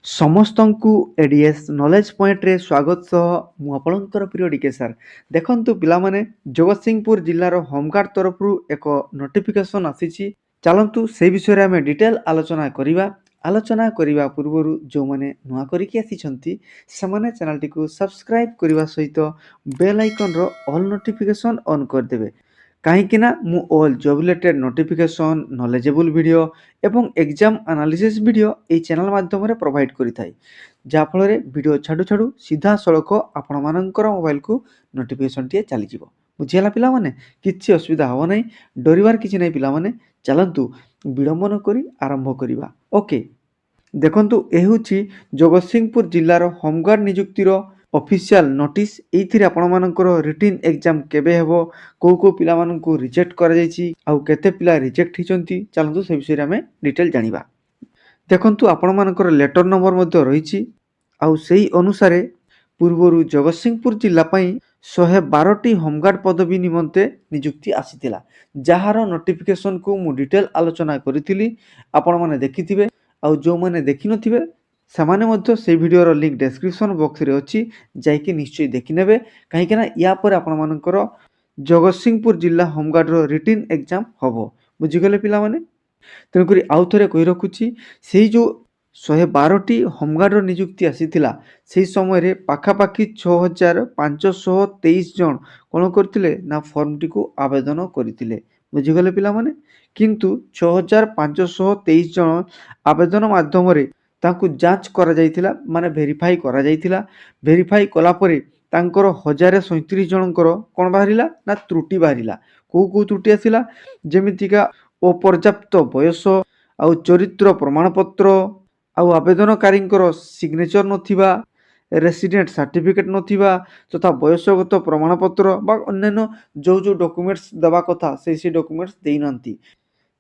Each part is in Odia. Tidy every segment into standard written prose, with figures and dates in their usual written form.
ସମସ୍ତଙ୍କୁ ଏଡିଏସ୍ ନଲେଜ୍ ପଏଣ୍ଟରେ ସ୍ୱାଗତ ସହ ମୁଁ ଆପଣଙ୍କର ପ୍ରିୟ ଡିକେ ସାର୍। ଦେଖନ୍ତୁ ପିଲାମାନେ, ଜଗତସିଂହପୁର ଜିଲ୍ଲାର ହୋମଗାର୍ଡ ତରଫରୁ ଏକ ନୋଟିଫିକେସନ୍ ଆସିଛି। ଚାଲନ୍ତୁ ସେ ବିଷୟରେ ଆମେ ଡିଟେଲ୍ ଆଲୋଚନା କରିବା। ଆଲୋଚନା କରିବା ପୂର୍ବରୁ ଯେଉଁମାନେ ନୂଆ କରିକି ଆସିଛନ୍ତି ସେମାନେ ଚ୍ୟାନେଲଟିକୁ ସବସ୍କ୍ରାଇବ୍ କରିବା ସହିତ ବେଲ୍ ଆଇକନ୍ର ଅଲ୍ ନୋଟିଫିକେସନ୍ ଅନ୍ କରିଦେବେ। କାହିଁକି ନା ମୁଁ all job related notification, knowledgeable video ଏବଂ ଏକ୍ଜାମ୍ ଆନାଲିସିସ୍ ଭିଡ଼ିଓ ଏହି ଚ୍ୟାନେଲ୍ ମାଧ୍ୟମରେ ପ୍ରୋଭାଇଡ଼ କରିଥାଏ, ଯାହାଫଳରେ ଭିଡ଼ିଓ ଛାଡ଼ୁ ଛାଡ଼ୁ ସିଧାସଳଖ ଆପଣମାନଙ୍କର ମୋବାଇଲକୁ ନୋଟିଫିକେସନ୍ଟିଏ ଚାଲିଯିବ। ବୁଝିଗଲା ପିଲାମାନେ? କିଛି ଅସୁବିଧା ହେବ ନାହିଁ, ଡରିବାର କିଛି ନାହିଁ ପିଲାମାନେ। ଚାଲନ୍ତୁ ବିଳମ୍ବ ନ କରି ଆରମ୍ଭ କରିବା। ଓକେ, ଦେଖନ୍ତୁ ଏ ହେଉଛି ଜଗତସିଂହପୁର ଜିଲ୍ଲାର ହୋମଗାର୍ଡ ନିଯୁକ୍ତିର ଅଫିସିଆଲ ନୋଟିସ୍। ଏଇଥିରେ ଆପଣମାନଙ୍କର ରିଟିନ୍ ଏକ୍ଜାମ୍ କେବେ ହେବ, କେଉଁ ପିଲାମାନଙ୍କୁ ରିଜେକ୍ଟ କରାଯାଇଛି, ଆଉ କେତେ ପିଲା ରିଜେକ୍ଟ ହେଇଛନ୍ତି, ଚାଲନ୍ତୁ ସେ ବିଷୟରେ ଆମେ ଡିଟେଲ୍ ଜାଣିବା। ଦେଖନ୍ତୁ ଆପଣମାନଙ୍କର ଲେଟର ନମ୍ବର ମଧ୍ୟ ରହିଛି, ଆଉ ସେହି ଅନୁସାରେ ପୂର୍ବରୁ ଜଗତସିଂହପୁର ଜିଲ୍ଲା ପାଇଁ 112ଟି ହୋମଗାର୍ଡ ପଦବୀ ନିମନ୍ତେ ନିଯୁକ୍ତି ଆସିଥିଲା, ଯାହାର ନୋଟିଫିକେସନ୍କୁ ମୁଁ ଡିଟେଲ୍ ଆଲୋଚନା କରିଥିଲି, ଆପଣମାନେ ଦେଖିଥିବେ। ଆଉ ଯେଉଁମାନେ ଦେଖିନଥିବେ ସେମାନେ ମଧ୍ୟ ସେଇ ଭିଡ଼ିଓର ଲିଙ୍କ୍ ଡେସ୍କ୍ରିପସନ୍ ବକ୍ସରେ ଅଛି, ଯାଇକି ନିଶ୍ଚୟ ଦେଖିନେବେ। କାହିଁକିନା ୟା ପରେ ଆପଣମାନଙ୍କର ଜଗତସିଂହପୁର ଜିଲ୍ଲା ହୋମଗାର୍ଡର ରିଟିନ୍ ଏକ୍ଜାମ୍ ହେବ। ବୁଝିଗଲେ ପିଲାମାନେ? ତେଣୁକରି ଆଉ ଥରେ କହି ରଖୁଛି, ସେଇ ଯେଉଁ 112ଟି ହୋମଗାର୍ଡର ନିଯୁକ୍ତି ଆସିଥିଲା, ସେହି ସମୟରେ ପାଖାପାଖି 6523 ଜଣ କ'ଣ କରିଥିଲେ ନା ଫର୍ମଟିକୁ ଆବେଦନ କରିଥିଲେ। ବୁଝିଗଲେ ପିଲାମାନେ? କିନ୍ତୁ 6523 ଜଣ ଆବେଦନ ମାଧ୍ୟମରେ ତାଙ୍କୁ ଯାଞ୍ଚ କରାଯାଇଥିଲା, ମାନେ ଭେରିଫାଇ କରାଯାଇଥିଲା। ଭେରିଫାଇ କଲା ପରେ ତାଙ୍କର 1037 ଜଣଙ୍କର କ'ଣ ବାହାରିଲା ନା ତ୍ରୁଟି ବାହାରିଲା। କେଉଁ ତ୍ରୁଟି ଆସିଲା? ଯେମିତିକା ଅପର୍ଯ୍ୟାପ୍ତ ବୟସ, ଆଉ ଚରିତ୍ର ପ୍ରମାଣପତ୍ର, ଆଉ ଆବେଦନକାରୀଙ୍କର ସିଗ୍ନେଚର ନଥିବା, ରେସିଡେଣ୍ଟ ସାର୍ଟିଫିକେଟ୍ ନଥିବା, ତଥା ବୟସଗତ ପ୍ରମାଣପତ୍ର ବା ଅନ୍ୟାନ୍ୟ ଯେଉଁ ଡକୁମେଣ୍ଟସ୍ ଦେବା କଥା ସେଇ ଡକୁମେଣ୍ଟସ୍ ଦେଇନାହାନ୍ତି।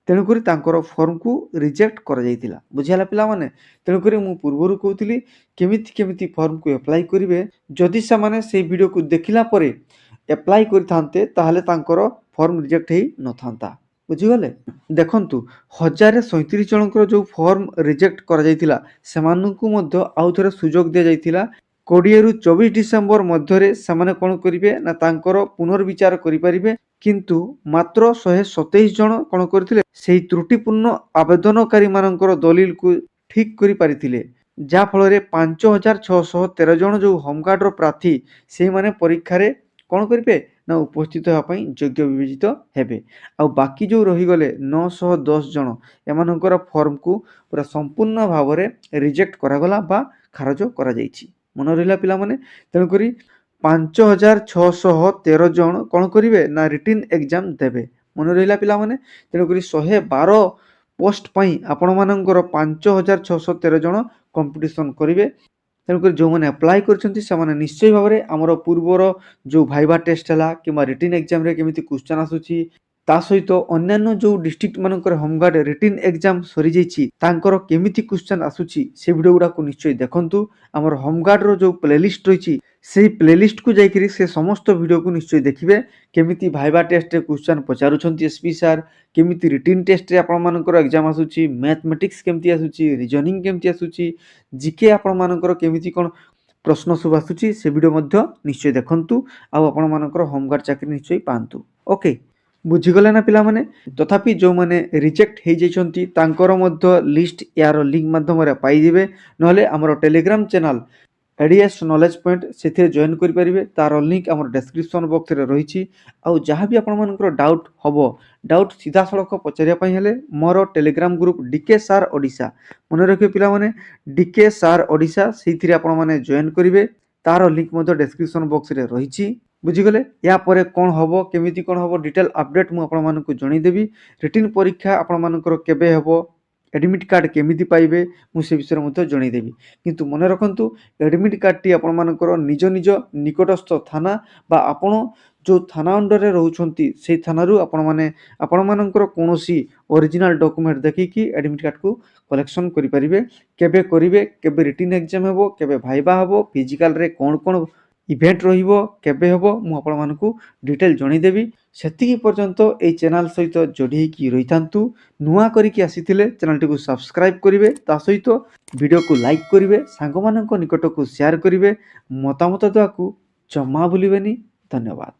ତେଣୁକରି ତାଙ୍କର ଫର୍ମକୁ ରିଜେକ୍ଟ କରାଯାଇଥିଲା। ବୁଝିହେଲା ପିଲାମାନେ? ତେଣୁକରି ମୁଁ ପୂର୍ବରୁ କହୁଥିଲି କେମିତି ଫର୍ମକୁ ଆପ୍ଲାଏ କରିବେ। ଯଦି ସେମାନେ ସେଇ ଭିଡ଼ିଓକୁ ଦେଖିଲା ପରେ ଆପ୍ଲାଏ କରିଥାନ୍ତେ ତାହେଲେ ତାଙ୍କର ଫର୍ମ ରିଜେକ୍ଟ ହେଇ ନଥାନ୍ତା। ବୁଝିଗଲେ? ଦେଖନ୍ତୁ, 1037 ଜଣଙ୍କର ଯେଉଁ ଫର୍ମ ରିଜେକ୍ଟ କରାଯାଇଥିଲା ସେମାନଙ୍କୁ ମଧ୍ୟ ଆଉ ଥରେ ସୁଯୋଗ ଦିଆଯାଇଥିଲା। 20ରୁ 24 ଡିସେମ୍ବର ମଧ୍ୟରେ ସେମାନେ କ'ଣ କରିବେ ନା ତାଙ୍କର ପୁନର୍ବିଚାର କରିପାରିବେ। କିନ୍ତୁ ମାତ୍ର 127 ଜଣ କ'ଣ କରିଥିଲେ, ସେହି ତ୍ରୁଟିପୂର୍ଣ୍ଣ ଆବେଦନକାରୀମାନଙ୍କର ଦଲିଲକୁ ଠିକ୍ କରିପାରିଥିଲେ, ଯାହାଫଳରେ 5613 ଜଣ ଯେଉଁ ହୋମଗାର୍ଡର ପ୍ରାର୍ଥୀ ସେଇମାନେ ପରୀକ୍ଷାରେ କ'ଣ କରିବେ ନା ଉପସ୍ଥିତ ହେବା ପାଇଁ ଯୋଗ୍ୟ ବିବେଚିତ ହେବେ। ଆଉ ବାକି ଯେଉଁ ରହିଗଲେ 910 ଜଣ, ଏମାନଙ୍କର ଫର୍ମକୁ ପୁରା ସମ୍ପୂର୍ଣ୍ଣ ଭାବରେ ରିଜେକ୍ଟ କରାଗଲା ବା ଖାରଜ କରାଯାଇଛି। ମନେ ରହିଲା ପିଲାମାନେ? ତେଣୁକରି 5613 ଜଣ କ'ଣ କରିବେ ନା ରିଟିନ୍ ଏକ୍ଜାମ୍ ଦେବେ। ମନେ ରହିଲା ପିଲାମାନେ? ତେଣୁକରି 112 ପୋଷ୍ଟ ପାଇଁ ଆପଣମାନଙ୍କର 5613 ଜଣ କମ୍ପିଟିସନ୍ କରିବେ। ତେଣୁକରି ଯେଉଁମାନେ ଆପ୍ଲାଏ କରିଛନ୍ତି ସେମାନେ ନିଶ୍ଚୟ ଭାବରେ ଆମର ପୂର୍ବର ଯେଉଁ ଭାଇଭା ଟେଷ୍ଟ ହେଲା କିମ୍ବା ରିଟିନ୍ ଏକ୍ଜାମ୍ରେ କେମିତି କ୍ୱେଶ୍ଚନ୍ ଆସୁଛି, ତା ସହିତ ଅନ୍ୟାନ୍ୟ ଯେଉଁ ଡିଷ୍ଟ୍ରିକ୍ଟମାନଙ୍କର ହୋମଗାର୍ଡ ରିଟିନ୍ ଏକ୍ଜାମ୍ ସରିଯାଇଛି ତାଙ୍କର କେମିତି କ୍ୱେଶ୍ଚନ୍ ଆସୁଛି ସେ ଭିଡ଼ିଓ ଗୁଡ଼ାକୁ ନିଶ୍ଚୟ ଦେଖନ୍ତୁ। ଆମର ହୋମଗାର୍ଡର ଯେଉଁ ପ୍ଲେଲିଷ୍ଟ ରହିଛି ସେହି ପ୍ଲେଲିଷ୍ଟକୁ ଯାଇକରି ସେ ସମସ୍ତ ଭିଡ଼ିଓକୁ ନିଶ୍ଚୟ ଦେଖିବେ। କେମିତି ଭାଇଭା ଟେଷ୍ଟରେ କ୍ୱେଶ୍ଚନ୍ ପଚାରୁଛନ୍ତି ଏସ୍ପି ସାର୍, କେମିତି ରିଟିନ୍ ଟେଷ୍ଟରେ ଆପଣମାନଙ୍କର ଏକ୍ଜାମ୍ ଆସୁଛି, ମ୍ୟାଥମେଟିକ୍ସ କେମିତି ଆସୁଛି, ରିଜନିଂ କେମିତି ଆସୁଛି, ଜିକେ ଆପଣମାନଙ୍କର କେମିତି କ'ଣ ପ୍ରଶ୍ନ ସବୁ ଆସୁଛି, ସେ ଭିଡ଼ିଓ ମଧ୍ୟ ନିଶ୍ଚୟ ଦେଖନ୍ତୁ। ଆଉ ଆପଣମାନଙ୍କର ହୋମଗାର୍ଡ ଚାକିରି ନିଶ୍ଚୟ ପାଆନ୍ତୁ। ଓକେ, ବୁଝିଗଲେ ନା ପିଲାମାନେ? ତଥାପି ଯେଉଁମାନେ ରିଜେକ୍ଟ ହେଇଯାଇଛନ୍ତି ତାଙ୍କର ମଧ୍ୟ ଲିଷ୍ଟ ୟାର ଲିଙ୍କ ମାଧ୍ୟମରେ ପାଇଯିବେ। ନହେଲେ ଆମର Telegram channel ADS knowledge point, ସେଥିରେ ଜଏନ୍ କରିପାରିବେ। ତାର ଲିଙ୍କ୍ ଆମର ଡେସ୍କ୍ରିପସନ୍ ବକ୍ସରେ ରହିଛି। ଆଉ ଯାହା ବି ଆପଣମାନଙ୍କର ଡାଉଟ୍ ହେବ, ଡାଉଟ୍ ସିଧାସଳଖ ପଚାରିବା ପାଇଁ ହେଲେ ମୋର Telegram group D K sir Odisha, ମନେ ରଖିବେ ପିଲାମାନେ, ଡିକେ ସାର୍ ଓଡ଼ିଶା, ସେଇଥିରେ ଆପଣମାନେ ଜଏନ୍ କରିବେ। ତାର ଲିଙ୍କ୍ ମଧ୍ୟ ଡେସ୍କ୍ରିପସନ୍ ବକ୍ସରେ ରହିଛି। ବୁଝିଗଲେ? ୟା ପରେ କ'ଣ ହେବ, କେମିତି କ'ଣ ହେବ, ଡିଟେଲ୍ ଆପଡେଟ୍ ମୁଁ ଆପଣମାନଙ୍କୁ ଜଣାଇଦେବି। ରିଟିନ୍ ପରୀକ୍ଷା ଆପଣମାନଙ୍କର କେବେ ହେବ, ଏଡମିଟ୍ କାର୍ଡ଼ କେମିତି ପାଇବେ, ମୁଁ ସେ ବିଷୟରେ ମଧ୍ୟ ଜଣାଇଦେବି। କିନ୍ତୁ ମନେ ରଖନ୍ତୁ, ଏଡମିଟ୍ କାର୍ଡ଼ଟି ଆପଣମାନଙ୍କର ନିଜ ନିକଟସ୍ଥ ଥାନା ବା ଆପଣ ଯେଉଁ ଥାନା ଅଣ୍ଡରରେ ରହୁଛନ୍ତି ସେଇ ଥାନାରୁ ଆପଣମାନଙ୍କର କୌଣସି ଅରିଜିନାଲ୍ ଡକୁମେଣ୍ଟ ଦେଖିକି ଏଡମିଟ୍ କାର୍ଡ଼କୁ କଲେକ୍ସନ୍ କରିପାରିବେ। କେବେ କରିବେ, କେବେ ରିଟିନ୍ ଏକ୍ଜାମ୍ ହେବ, କେବେ ଭାଇଭା ହେବ, ଫିଜିକାଲରେ କ'ଣ ଇଭେଣ୍ଟ ରହିବ, କେବେ ହେବ, ମୁଁ ଆପଣମାନଙ୍କୁ ଡିଟେଲ୍ ଜଣାଇଦେବି। ସେତିକି ପର୍ଯ୍ୟନ୍ତ ଏହି ଚ୍ୟାନେଲ୍ ସହିତ ଯୋଡ଼ି ହେଇକି ରହିଥାନ୍ତୁ। ନୂଆ କରିକି ଆସିଥିଲେ ଚ୍ୟାନେଲ୍ଟିକୁ ସବସ୍କ୍ରାଇବ୍ କରିବେ, ତା ସହିତ ଭିଡ଼ିଓକୁ ଲାଇକ୍ କରିବେ, ସାଙ୍ଗମାନଙ୍କ ନିକଟକୁ ସେୟାର କରିବେ, ମତାମତ ଦେବାକୁ ଜମା ଭୁଲିବେନି। ଧନ୍ୟବାଦ।